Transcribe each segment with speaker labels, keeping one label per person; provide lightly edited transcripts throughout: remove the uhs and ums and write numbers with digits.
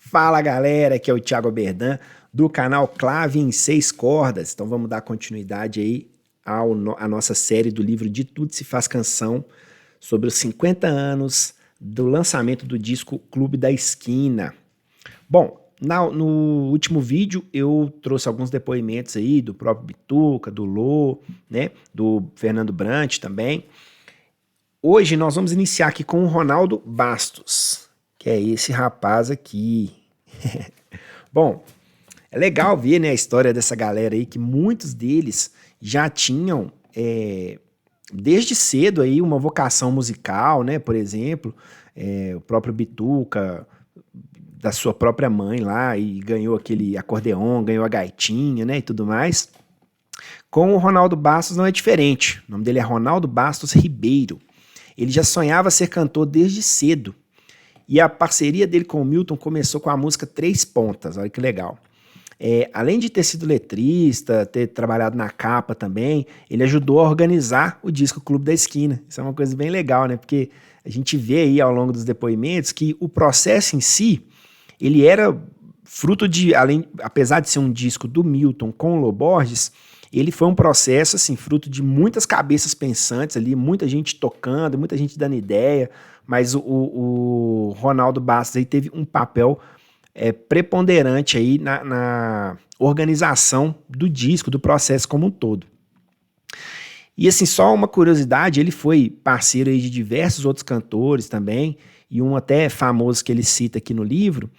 Speaker 1: Fala galera, aqui é o Thiago Berdan do canal Clave em Seis Cordas. Então vamos dar continuidade aí à nossa série do livro De Tudo Se Faz Canção, sobre os 50 anos do lançamento do disco Clube da Esquina. Bom, no último vídeo eu trouxe alguns depoimentos aí do próprio Bituca, do Lô, né, do Fernando Brant também. Hoje nós vamos iniciar aqui com o Ronaldo Bastos, que é esse rapaz aqui. Bom, é legal ver, né, a história dessa galera aí, que muitos deles já tinham, desde cedo aí, uma vocação musical, né, por exemplo, o próprio Bituca, da sua própria mãe lá, e ganhou aquele acordeon, ganhou a gaitinha, né, e tudo mais. Com o Ronaldo Bastos não é diferente, o nome dele é Ronaldo Bastos Ribeiro. Ele já sonhava ser cantor desde cedo. E a parceria dele com o Milton começou com a música Três Pontas, olha que legal. Além de ter sido letrista, ter trabalhado na capa também, ele ajudou a organizar o disco Clube da Esquina. Isso é uma coisa bem legal, né? Porque a gente vê aí ao longo dos depoimentos que o processo em si, ele era fruto de, apesar de ser um disco do Milton com o Lô Borges, ele foi um processo, assim, fruto de muitas cabeças pensantes ali, muita gente tocando, muita gente dando ideia, mas o Ronaldo Bastos aí teve um papel preponderante aí na organização do disco, do processo como um todo. E assim, só uma curiosidade, ele foi parceiro aí de diversos outros cantores também, e um até famoso que ele cita aqui no livro,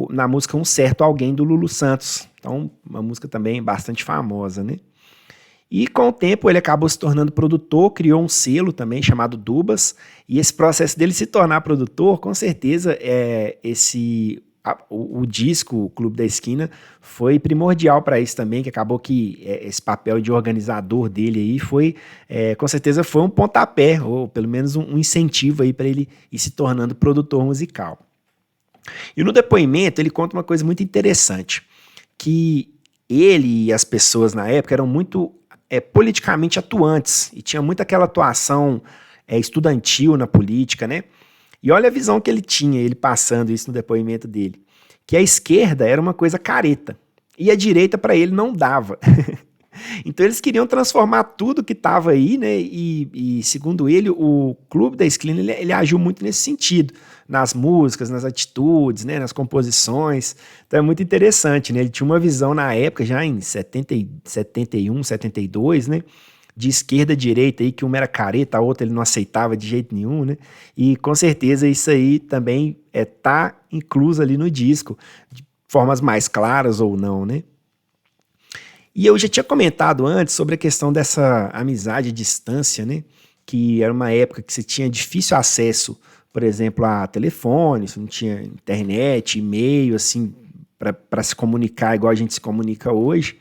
Speaker 1: na música Um Certo Alguém, do Lulu Santos. Então, uma música também bastante famosa, né? E com o tempo ele acabou se tornando produtor, criou um selo também chamado Dubas, e esse processo dele se tornar produtor, com certeza, o disco, o Clube da Esquina, foi primordial para isso também, que acabou que esse papel de organizador dele aí com certeza foi um pontapé, ou pelo menos um incentivo aí para ele ir se tornando produtor musical. E no depoimento ele conta uma coisa muito interessante, que ele e as pessoas na época eram muito politicamente atuantes, e tinha muito aquela atuação estudantil na política, né? E olha a visão que ele tinha, ele passando isso no depoimento dele, que a esquerda era uma coisa careta, e a direita para ele não dava. Então eles queriam transformar tudo que estava aí, né? E segundo ele, o Clube da Esquina ele agiu muito nesse sentido, nas músicas, nas atitudes, né? Nas composições. Então é muito interessante, né? Ele tinha uma visão na época, já em 71, 72, né? De esquerda a direita aí, que uma era careta, a outra ele não aceitava de jeito nenhum, né? E com certeza isso aí também tá incluso ali no disco, de formas mais claras ou não, né? E eu já tinha comentado antes sobre a questão dessa amizade à distância, né? Que era uma época que você tinha difícil acesso, por exemplo, a telefone, você não tinha internet, e-mail, assim, para se comunicar igual a gente se comunica hoje.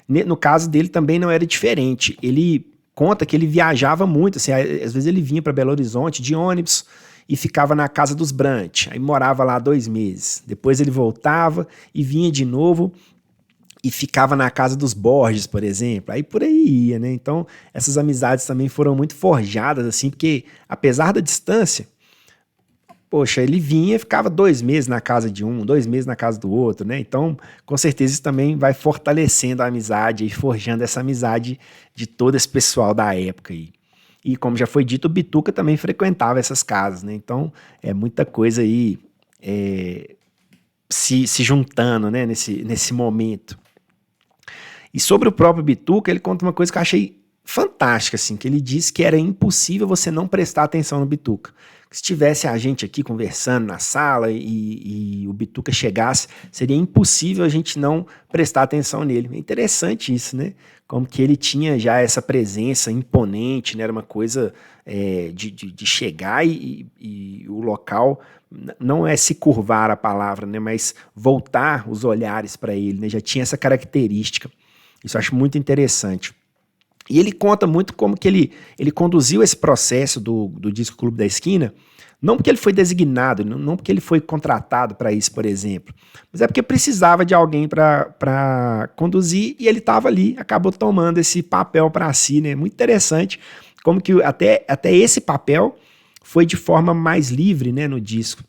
Speaker 1: No caso dele também não era diferente. Ele conta que ele viajava muito, assim, às vezes ele vinha para Belo Horizonte de ônibus e ficava na casa dos Brant, aí morava lá 2 meses. Depois ele voltava e vinha de novo e ficava na casa dos Borges, por exemplo, aí por aí ia, né? Então, essas amizades também foram muito forjadas, assim, porque apesar da distância, poxa, ele vinha e ficava 2 meses na casa de um, 2 meses na casa do outro, né? Então, com certeza isso também vai fortalecendo a amizade e forjando essa amizade de todo esse pessoal da época aí. E como já foi dito, o Bituca também frequentava essas casas, né? Então, é muita coisa aí se juntando, né? Nesse momento. E sobre o próprio Bituca, ele conta uma coisa que eu achei fantástica, assim, que ele disse que era impossível você não prestar atenção no Bituca. Que se tivesse a gente aqui conversando na sala e o Bituca chegasse, seria impossível a gente não prestar atenção nele. É interessante isso, né? Como que ele tinha já essa presença imponente, né? Era uma coisa de chegar e o local, não é se curvar a palavra, né? Mas voltar os olhares para ele, né? Já tinha essa característica. Isso eu acho muito interessante. E ele conta muito como que ele conduziu esse processo do disco Clube da Esquina, não porque ele foi designado, não porque ele foi contratado para isso, por exemplo, mas é porque precisava de alguém para conduzir, e ele estava ali, acabou tomando esse papel para si, né? Muito interessante como que até esse papel foi de forma mais livre, né, no disco.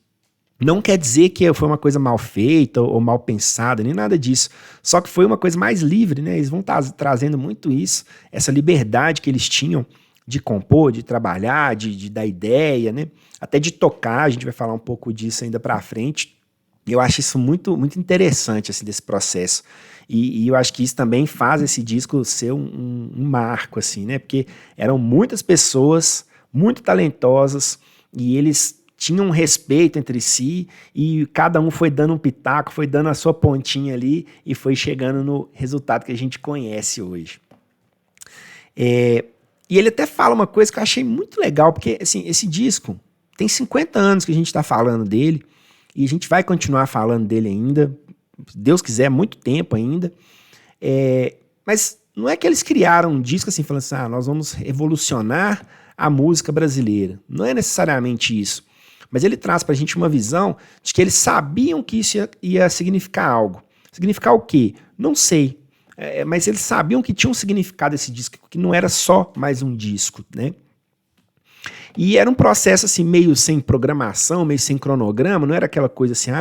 Speaker 1: Não quer dizer que foi uma coisa mal feita ou mal pensada, nem nada disso. Só que foi uma coisa mais livre, né? Eles vão trazendo muito isso, essa liberdade que eles tinham de compor, de trabalhar, de dar ideia, né? Até de tocar, a gente vai falar um pouco disso ainda pra frente. Eu acho isso muito, muito interessante, assim, desse processo. E eu acho que isso também faz esse disco ser um marco, assim, né? Porque eram muitas pessoas muito talentosas e eles tinham um respeito entre si e cada um foi dando um pitaco, foi dando a sua pontinha ali e foi chegando no resultado que a gente conhece hoje. E ele até fala uma coisa que eu achei muito legal, porque assim, esse disco tem 50 anos que a gente está falando dele e a gente vai continuar falando dele ainda, se Deus quiser, muito tempo ainda. Mas não é que eles criaram um disco assim, falando assim, nós vamos revolucionar a música brasileira. Não é necessariamente isso. Mas ele traz pra gente uma visão de que eles sabiam que isso ia significar algo. Significar o quê? Não sei. Mas eles sabiam que tinha um significado esse disco, que não era só mais um disco, né? E era um processo assim, meio sem programação, meio sem cronograma, não era aquela coisa assim,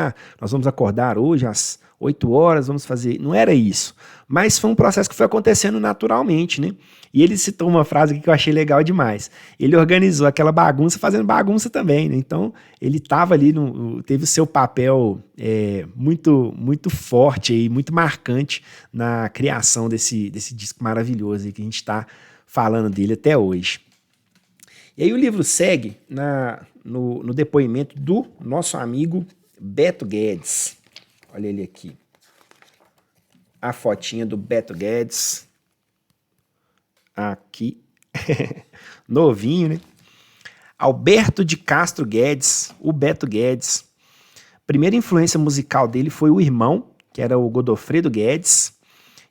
Speaker 1: nós vamos acordar hoje às 8 horas, vamos fazer. Não era isso. Mas foi um processo que foi acontecendo naturalmente, né? E ele citou uma frase aqui que eu achei legal demais. Ele organizou aquela bagunça fazendo bagunça também, né? Então, ele estava ali, teve o seu papel muito, muito forte e muito marcante na criação desse disco maravilhoso aí que a gente está falando dele até hoje. E aí o livro segue no depoimento do nosso amigo Beto Guedes. Olha ele aqui. A fotinha do Beto Guedes. Aqui. Novinho, né? Alberto de Castro Guedes, o Beto Guedes. Primeira influência musical dele foi o irmão, que era o Godofredo Guedes.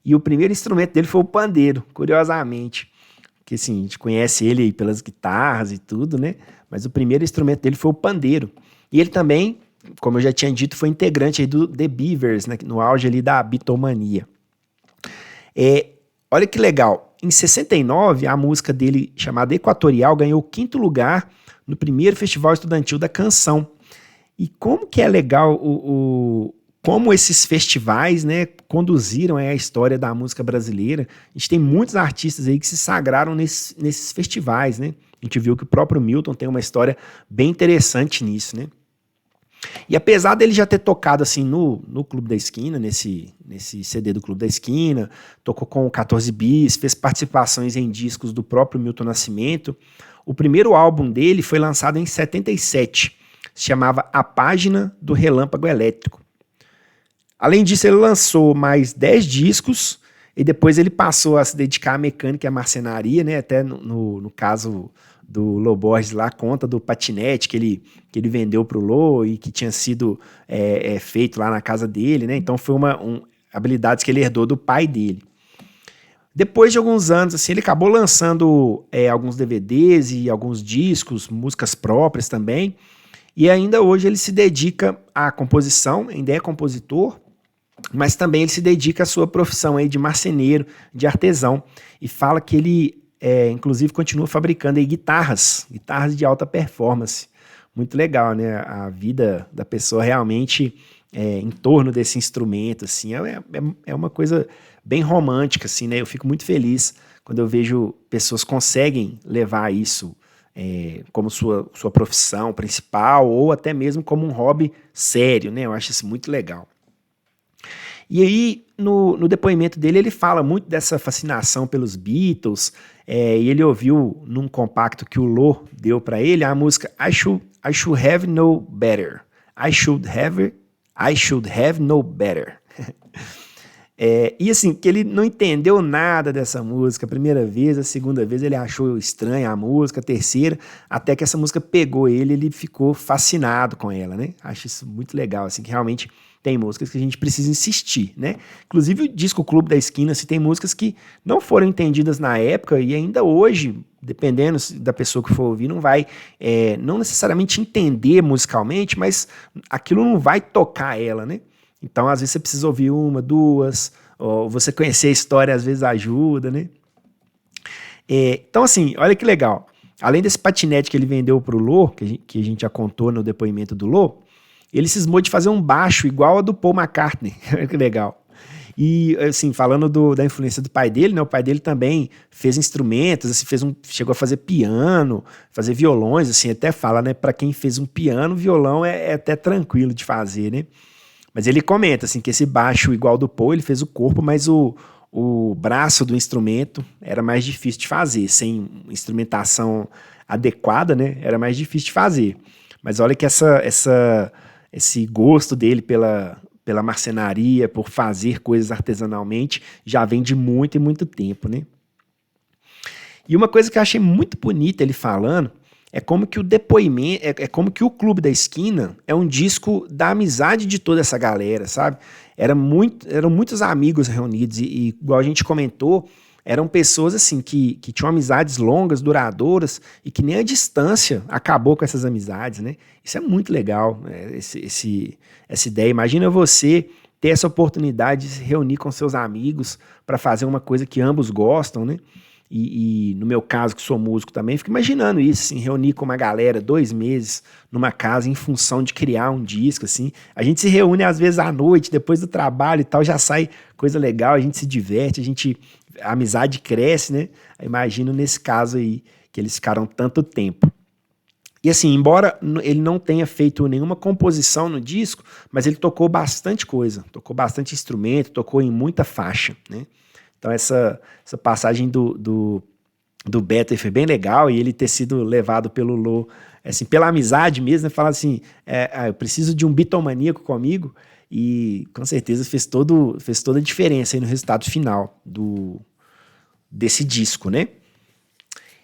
Speaker 1: E o primeiro instrumento dele foi o pandeiro, curiosamente. Porque assim, a gente conhece ele aí pelas guitarras e tudo, né? Mas o primeiro instrumento dele foi o pandeiro. E ele também, como eu já tinha dito, foi integrante aí do The Beavers, né? No auge ali da Beatlemania. Olha que legal. Em 69, a música dele, chamada Equatorial, ganhou o 5º lugar no primeiro Festival Estudantil da Canção. E como que é legal como esses festivais, né, conduziram a história da música brasileira. A gente tem muitos artistas aí que se sagraram nesses festivais, né? A gente viu que o próprio Milton tem uma história bem interessante nisso, né? E apesar dele já ter tocado assim no Clube da Esquina, nesse CD do Clube da Esquina, tocou com o 14 Bis, fez participações em discos do próprio Milton Nascimento, o primeiro álbum dele foi lançado em 77, se chamava A Página do Relâmpago Elétrico. Além disso, ele lançou mais 10 discos e depois ele passou a se dedicar à mecânica e à marcenaria, né? Até no caso do Lô Borges lá, conta do patinete que ele vendeu para o Lô e que tinha sido feito lá na casa dele, né? Então foi habilidades que ele herdou do pai dele. Depois de alguns anos, assim, ele acabou lançando alguns DVDs e alguns discos, músicas próprias também. E ainda hoje ele se dedica à composição, ainda é compositor, mas também ele se dedica à sua profissão aí de marceneiro, de artesão, e fala que ele, inclusive, continua fabricando aí guitarras de alta performance. Muito legal, né? A vida da pessoa realmente em torno desse instrumento, assim, é uma coisa bem romântica, assim, né? Eu fico muito feliz quando eu vejo pessoas conseguem levar isso como sua profissão principal ou até mesmo como um hobby sério, né? Eu acho isso muito legal. E aí, no depoimento dele, ele fala muito dessa fascinação pelos Beatles, e ele ouviu num compacto que o Lô deu para ele a música I Should Have Known Better. I Should Have Known Better. E assim, que ele não entendeu nada dessa música a primeira vez, a segunda vez ele achou estranha a música, a terceira, até que essa música pegou ele ficou fascinado com ela, né? Acho isso muito legal, assim, que realmente tem músicas que a gente precisa insistir, né? Inclusive o disco Clube da Esquina, assim, tem músicas que não foram entendidas na época e ainda hoje, dependendo da pessoa que for ouvir, não vai, não necessariamente entender musicalmente, mas aquilo não vai tocar ela, né? Então, às vezes, você precisa ouvir uma, duas, ou você conhecer a história, às vezes, ajuda, né? Então, assim, olha que legal. Além desse patinete que ele vendeu para o Lô, que a gente já contou no depoimento do Lô, ele cismou de fazer um baixo igual ao do Paul McCartney. Que legal. E, assim, falando da influência do pai dele, né? O pai dele também fez instrumentos, assim, chegou a fazer piano, fazer violões, assim, até fala, né? Para quem fez um piano, violão é até tranquilo de fazer, né? Mas ele comenta, assim, que esse baixo igual ao do Paul, ele fez o corpo, mas o braço do instrumento era mais difícil de fazer, sem instrumentação adequada, né? Era mais difícil de fazer. Mas olha que esse gosto dele pela marcenaria, por fazer coisas artesanalmente, já vem de muito e muito tempo, né? E uma coisa que eu achei muito bonita ele falando é como que o depoimento, é como que o Clube da Esquina é um disco da amizade de toda essa galera, sabe? Eram muitos amigos reunidos e igual a gente comentou, eram pessoas assim que tinham amizades longas, duradouras e que nem a distância acabou com essas amizades, né? Isso é muito legal, né? Essa ideia. Imagina você ter essa oportunidade de se reunir com seus amigos para fazer uma coisa que ambos gostam, né? E no meu caso, que sou músico também, fico imaginando isso, assim, reunir com uma galera 2 meses numa casa em função de criar um disco, assim. A gente se reúne às vezes à noite, depois do trabalho e tal, já sai coisa legal, a gente se diverte, a amizade cresce, né? Eu imagino nesse caso aí, que eles ficaram tanto tempo. E assim, embora ele não tenha feito nenhuma composição no disco, mas ele tocou bastante coisa, tocou bastante instrumento, tocou em muita faixa, né? Então essa passagem do Beto foi bem legal, e ele ter sido levado pelo Lô, assim, pela amizade mesmo, né? Falar assim, eu preciso de um bitomaníaco comigo, e com certeza fez toda a diferença aí no resultado final desse disco, né?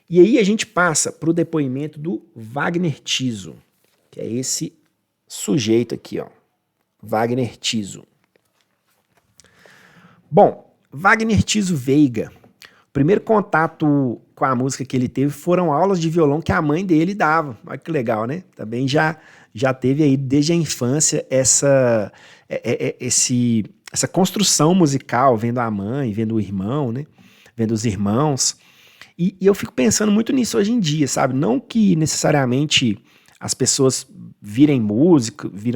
Speaker 1: E aí a gente passa para o depoimento do Wagner Tiso, que é esse sujeito aqui, ó, Wagner Tiso. Bom, Wagner Tiso Veiga, o primeiro contato com a música que ele teve foram aulas de violão que a mãe dele dava. Olha que legal, né? Também já teve aí desde a infância essa construção musical, vendo a mãe, vendo o irmão, né? Vendo os irmãos. E eu fico pensando muito nisso hoje em dia, sabe? Não que necessariamente as pessoas viram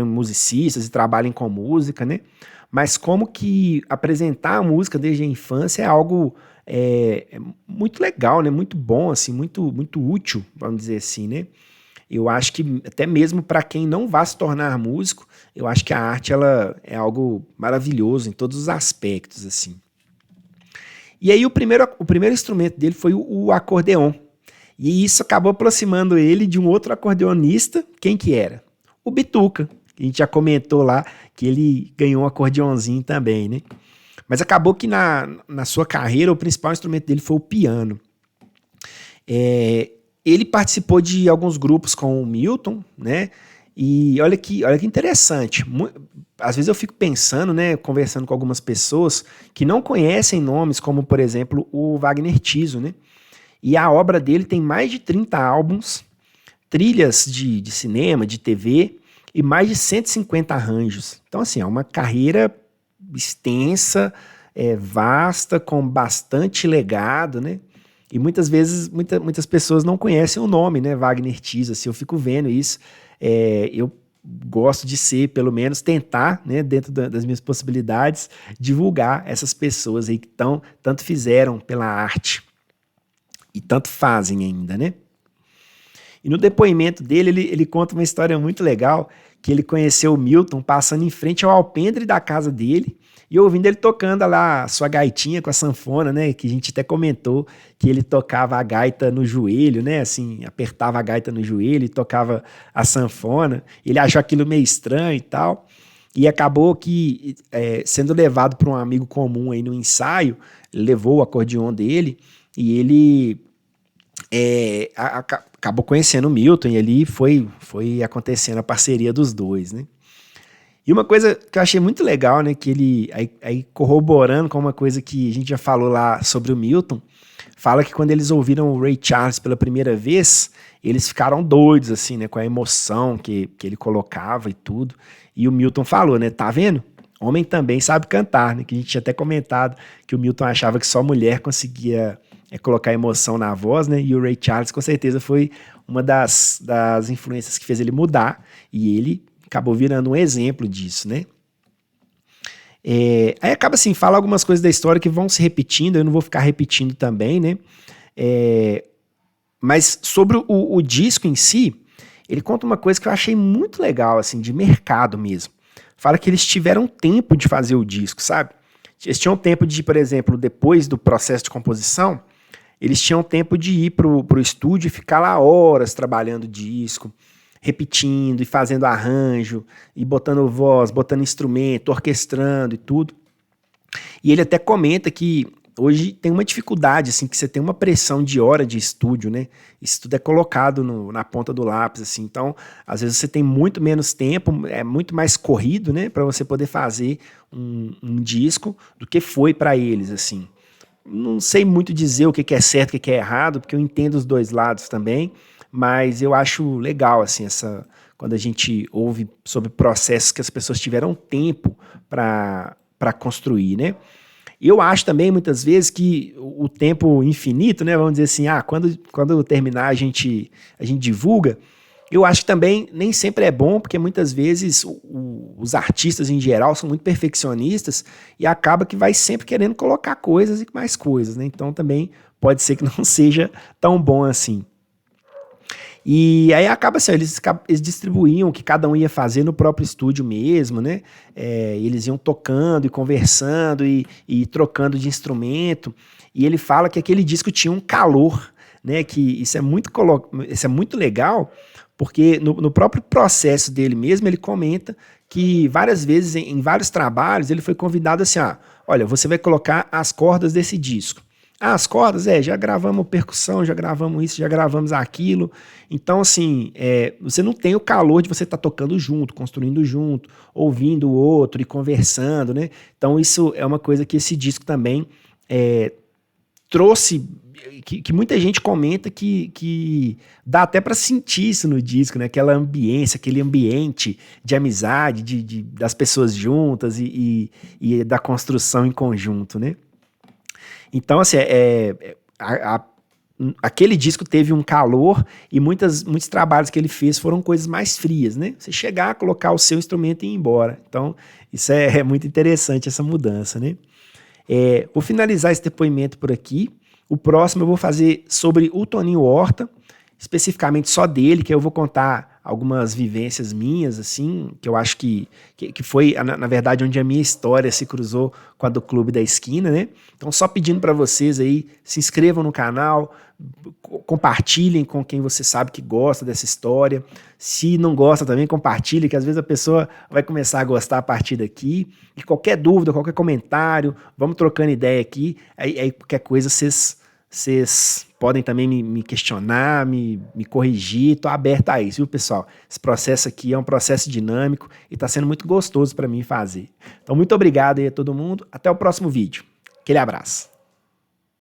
Speaker 1: musicistas e trabalhem com música, né? Mas como que apresentar a música desde a infância é algo muito legal, né? Muito bom, assim, muito, muito útil, vamos dizer assim, né? Eu acho que até mesmo para quem não vai se tornar músico, eu acho que a arte ela é algo maravilhoso em todos os aspectos, assim. E aí o primeiro instrumento dele foi o acordeon. E isso acabou aproximando ele de um outro acordeonista. Quem que era? O Bituca. A gente já comentou lá que ele ganhou um acordeonzinho também, né? Mas acabou que na sua carreira o principal instrumento dele foi o piano. Ele participou de alguns grupos com o Milton, né? E olha que interessante. Às vezes eu fico pensando, né, conversando com algumas pessoas que não conhecem nomes como, por exemplo, o Wagner Tiso, né? E a obra dele tem mais de 30 álbuns, trilhas de cinema, de TV e mais de 150 arranjos. Então, assim, é uma carreira extensa, vasta, com bastante legado, né? E muitas vezes, muitas pessoas não conhecem o nome, né, Wagner Tiso. Assim, eu fico vendo isso. Eu gosto de pelo menos tentar, né, dentro das minhas possibilidades, divulgar essas pessoas aí que tanto fizeram pela arte e tanto fazem ainda, né? E no depoimento dele, ele conta uma história muito legal, que ele conheceu o Milton passando em frente ao alpendre da casa dele e ouvindo ele tocando lá a sua gaitinha com a sanfona, né? Que a gente até comentou que ele tocava a gaita no joelho, né? Assim, apertava a gaita no joelho e tocava a sanfona. Ele achou aquilo meio estranho e tal. E acabou que, sendo levado por um amigo comum aí no ensaio, levou o acordeon dele e ele acabou conhecendo o Milton, e ali foi acontecendo a parceria dos dois, né? E uma coisa que eu achei muito legal, né, que ele, aí corroborando com uma coisa que a gente já falou lá sobre o Milton, fala que quando eles ouviram o Ray Charles pela primeira vez, eles ficaram doidos, assim, né, com a emoção que ele colocava e tudo. E o Milton falou, né, tá vendo? Homem também sabe cantar, né, que a gente tinha até comentado que o Milton achava que só mulher conseguia colocar emoção na voz, né, e o Ray Charles com certeza foi uma das influências que fez ele mudar, e ele acabou virando um exemplo disso, né? Aí acaba assim, fala algumas coisas da história que vão se repetindo, eu não vou ficar repetindo também, né? Mas sobre o disco em si, ele conta uma coisa que eu achei muito legal, assim, de mercado mesmo. Fala que eles tiveram tempo de fazer o disco, sabe? Eles tinham tempo de, por exemplo, depois do processo de composição, eles tinham tempo de ir pro estúdio e ficar lá horas trabalhando disco, repetindo e fazendo arranjo, e botando voz, botando instrumento, orquestrando e tudo. E ele até comenta que hoje tem uma dificuldade, assim, que você tem uma pressão de hora de estúdio, né? Isso tudo é colocado na ponta do lápis, assim. Então, às vezes você tem muito menos tempo, é muito mais corrido, né? Para você poder fazer um disco do que foi para eles, assim. Não sei muito dizer o que é certo e o que é errado, porque eu entendo os dois lados também, mas eu acho legal, assim, quando a gente ouve sobre processos que as pessoas tiveram tempo para construir, né? Eu acho também, muitas vezes, que o tempo infinito, né, vamos dizer assim, quando terminar a gente divulga, eu acho que também nem sempre é bom, porque muitas vezes os artistas em geral são muito perfeccionistas e acaba que vai sempre querendo colocar coisas e mais coisas, né? Então também pode ser que não seja tão bom assim. E aí acaba assim, eles distribuíam o que cada um ia fazer no próprio estúdio mesmo, né? Eles iam tocando e conversando e trocando de instrumento. E ele fala que aquele disco tinha um calor, né? Que isso é muito legal, porque no próprio processo dele mesmo, ele comenta que várias vezes, em vários trabalhos, ele foi convidado assim, olha, você vai colocar as cordas desse disco. As cordas, já gravamos percussão, já gravamos isso, já gravamos aquilo. Então, assim, você não tem o calor de você estar tocando junto, construindo junto, ouvindo o outro e conversando, né? Então, isso é uma coisa que esse disco também trouxe, que muita gente comenta que dá até para sentir isso no disco, né? Aquela ambiência, aquele ambiente de amizade, das pessoas juntas e da construção em conjunto, né? Então, assim, aquele disco teve um calor e muitos trabalhos que ele fez foram coisas mais frias, né? Você chegar, colocar o seu instrumento e ir embora. Então, isso é muito interessante, essa mudança, né? Vou finalizar esse depoimento por aqui. O próximo eu vou fazer sobre o Toninho Horta, especificamente só dele, que eu vou contar algumas vivências minhas, assim, que eu acho que foi, na verdade, onde a minha história se cruzou com a do Clube da Esquina, né? Então, só pedindo para vocês aí, se inscrevam no canal, compartilhem com quem você sabe que gosta dessa história. Se não gosta também, compartilhe, que às vezes a pessoa vai começar a gostar a partir daqui. E qualquer dúvida, qualquer comentário, vamos trocando ideia aqui, aí qualquer coisa vocês podem também me questionar, me corrigir, estou aberto a isso, viu, pessoal? Esse processo aqui é um processo dinâmico e está sendo muito gostoso para mim fazer. Então, muito obrigado aí a todo mundo. Até o próximo vídeo. Aquele abraço.